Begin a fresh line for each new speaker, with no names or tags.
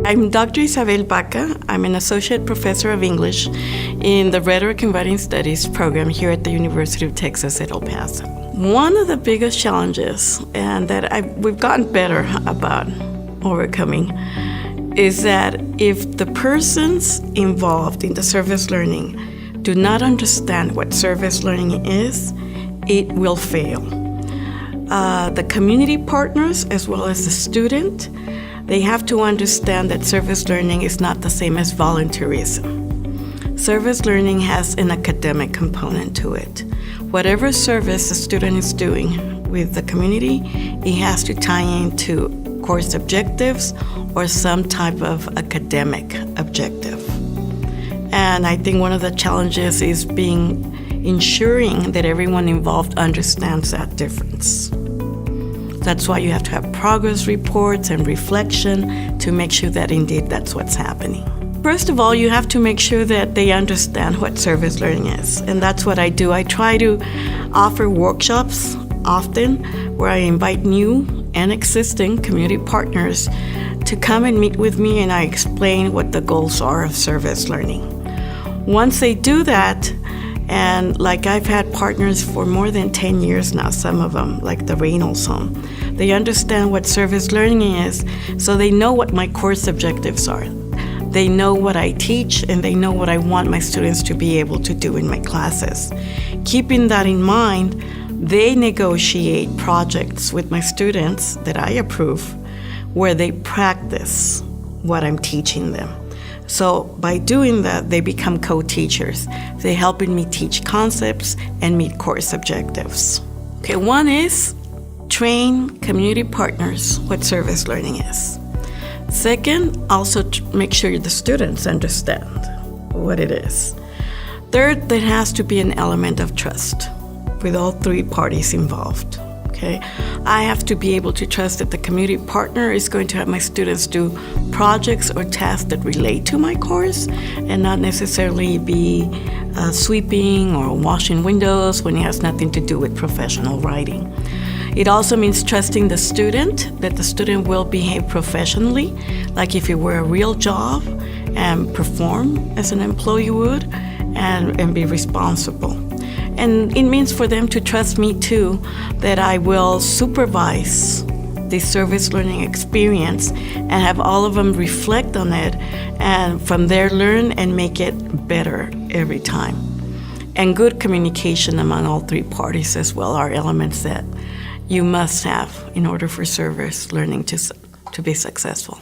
I'm Dr. Isabel Baca. I'm an associate professor of English in the Rhetoric and Writing Studies program here at the University of Texas at El Paso. One of the biggest challenges, and that we've gotten better about overcoming, is that if the persons involved in the service learning do not understand what service learning is, it will fail. The community partners, as well as the student, they have to understand that service learning is not the same as volunteerism. Service learning has an academic component to it. Whatever service the student is doing with the community, it has to tie into course objectives or some type of academic objective. And I think one of the challenges is ensuring that everyone involved understands that difference. That's why you have to have progress reports and reflection to make sure that indeed that's what's happening. First of all, you have to make sure that they understand what service learning is, and that's what I do. I try to offer workshops often where I invite new and existing community partners to come and meet with me, and I explain what the goals are of service learning. Once they do that, and like I've had partners for more than 10 years now, some of them, like the Reynolds Home, they understand what service learning is, so they know what my course objectives are. They know what I teach, and they know what I want my students to be able to do in my classes. Keeping that in mind, they negotiate projects with my students that I approve where they practice what I'm teaching them. So by doing that, they become co-teachers. They're helping me teach concepts and meet course objectives. Okay, one is train community partners what service learning is. Second, also make sure the students understand what it is. Third, there has to be an element of trust with all three parties involved. Okay, I have to be able to trust that the community partner is going to have my students do projects or tasks that relate to my course and not necessarily be sweeping or washing windows when it has nothing to do with professional writing. It also means trusting the student, that the student will behave professionally, like if it were a real job, and perform as an employee would, and be responsible. And it means for them to trust me too, that I will supervise the service learning experience and have all of them reflect on it, and from there learn and make it better every time. And good communication among all three parties as well are elements that you must have in order for service learning to be successful.